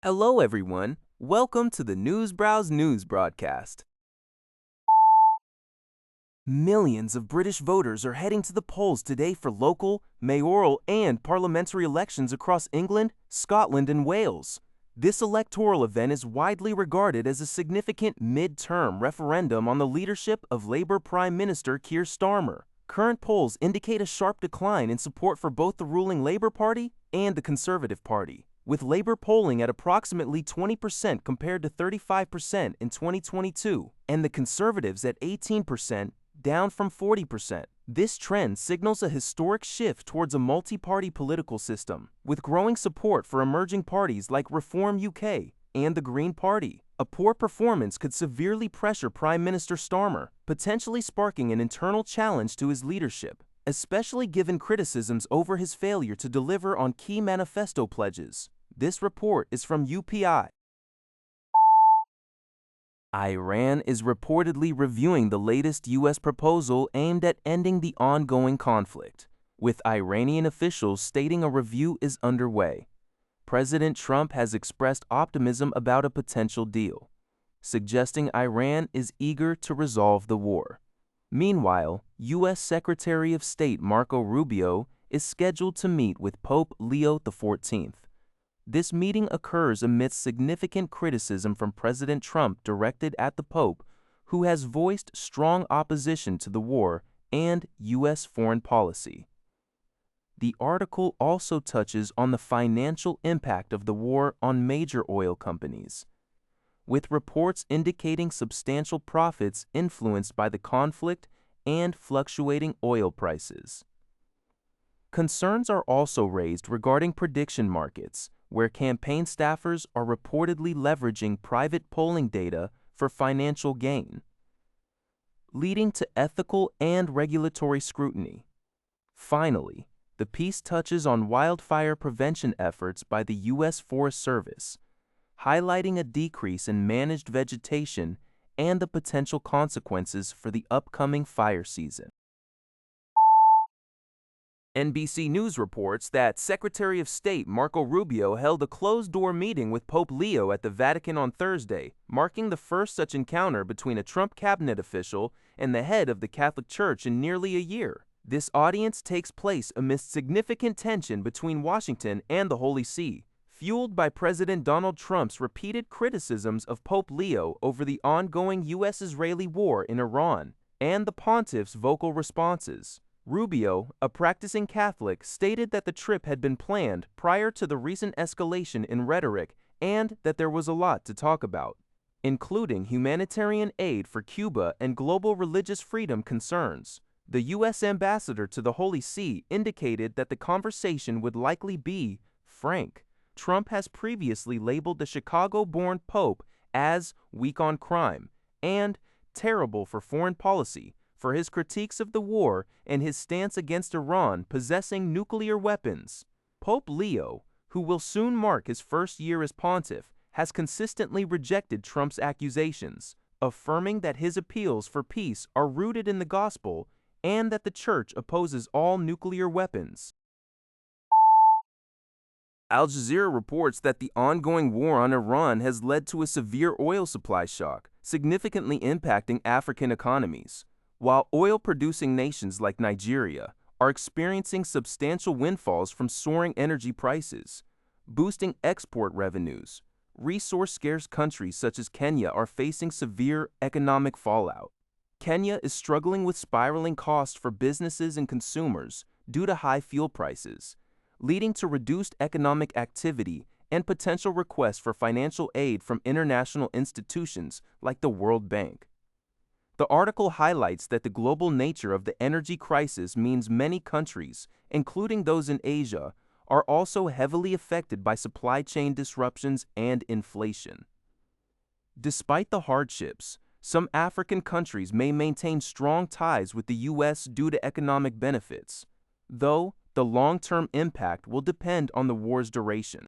Hello, everyone. Welcome to the Newsbrowse News broadcast. Millions of British voters are heading to the polls today for local, mayoral, and parliamentary elections across England, Scotland, and Wales. This electoral event is widely regarded as a significant mid-term referendum on the leadership of Labour Prime Minister Keir Starmer. Current polls indicate a sharp decline in support for both the ruling Labour Party and the Conservative Party, with Labour polling at approximately 20% compared to 35% in 2022, and the Conservatives at 18%, down from 40%. This trend signals a historic shift towards a multi-party political system, with growing support for emerging parties like Reform UK and the Green Party. A poor performance could severely pressure Prime Minister Starmer, potentially sparking an internal challenge to his leadership, especially given criticisms over his failure to deliver on key manifesto pledges. This report is from UPI. Iran is reportedly reviewing the latest U.S. proposal aimed at ending the ongoing conflict, with Iranian officials stating a review is underway. President Trump has expressed optimism about a potential deal, suggesting Iran is eager to resolve the war. Meanwhile, U.S. Secretary of State Marco Rubio is scheduled to meet with Pope Leo XIV. This meeting occurs amidst significant criticism from President Trump directed at the Pope, who has voiced strong opposition to the war and U.S. foreign policy. The article also touches on the financial impact of the war on major oil companies, with reports indicating substantial profits influenced by the conflict and fluctuating oil prices. Concerns are also raised regarding prediction markets, where campaign staffers are reportedly leveraging private polling data for financial gain, leading to ethical and regulatory scrutiny. Finally, the piece touches on wildfire prevention efforts by the U.S. Forest Service, highlighting a decrease in managed vegetation and the potential consequences for the upcoming fire season. NBC News reports that Secretary of State Marco Rubio held a closed-door meeting with Pope Leo at the Vatican on Thursday, marking the first such encounter between a Trump cabinet official and the head of the Catholic Church in nearly a year. This audience takes place amidst significant tension between Washington and the Holy See, fueled by President Donald Trump's repeated criticisms of Pope Leo over the ongoing U.S.-Israeli war in Iran and the pontiff's vocal responses. Rubio, a practicing Catholic, stated that the trip had been planned prior to the recent escalation in rhetoric and that there was a lot to talk about, including humanitarian aid for Cuba and global religious freedom concerns. The U.S. ambassador to the Holy See indicated that the conversation would likely be frank. Trump has previously labeled the Chicago-born Pope as weak on crime and terrible for foreign policy for his critiques of the war and his stance against Iran possessing nuclear weapons. Pope Leo, who will soon mark his first year as pontiff, has consistently rejected Trump's accusations, affirming that his appeals for peace are rooted in the gospel and that the Church opposes all nuclear weapons. Al Jazeera reports that the ongoing war on Iran has led to a severe oil supply shock, significantly impacting African economies. While oil-producing nations like Nigeria are experiencing substantial windfalls from soaring energy prices, boosting export revenues, resource-scarce countries such as Kenya are facing severe economic fallout. Kenya is struggling with spiraling costs for businesses and consumers due to high fuel prices, leading to reduced economic activity and potential requests for financial aid from international institutions like the World Bank. The article highlights that the global nature of the energy crisis means many countries, including those in Asia, are also heavily affected by supply chain disruptions and inflation. Despite the hardships, some African countries may maintain strong ties with the U.S. due to economic benefits, though the long-term impact will depend on the war's duration.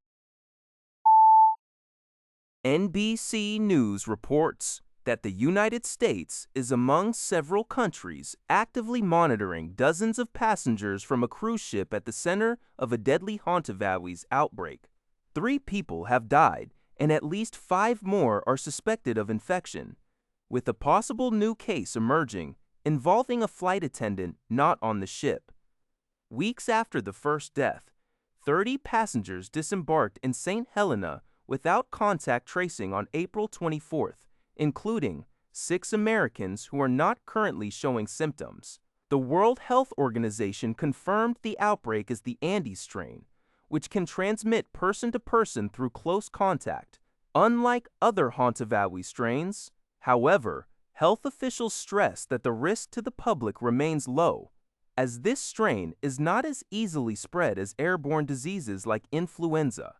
NBC News reports that the United States is among several countries actively monitoring dozens of passengers from a cruise ship at the center of a deadly Hantavirus outbreak. 3 people have died and at least 5 more are suspected of infection, with a possible new case emerging involving a flight attendant not on the ship. Weeks after the first death, 30 passengers disembarked in St. Helena without contact tracing on April 24th, including 6 Americans who are not currently showing symptoms. The World Health Organization confirmed the outbreak as the Andes strain, which can transmit person to person through close contact, unlike other Hantavirus strains. However, health officials stress that the risk to the public remains low, as this strain is not as easily spread as airborne diseases like influenza.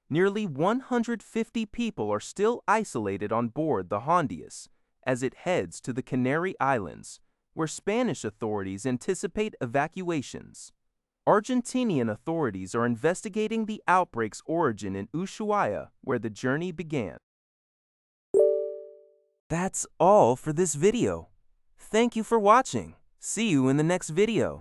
Nearly 150 people are still isolated on board the Hantavirus as it heads to the Canary Islands, where Spanish authorities anticipate evacuations. Argentinian authorities are investigating the outbreak's origin in Ushuaia, where the journey began. That's all for this video. Thank you for watching. See you in the next video.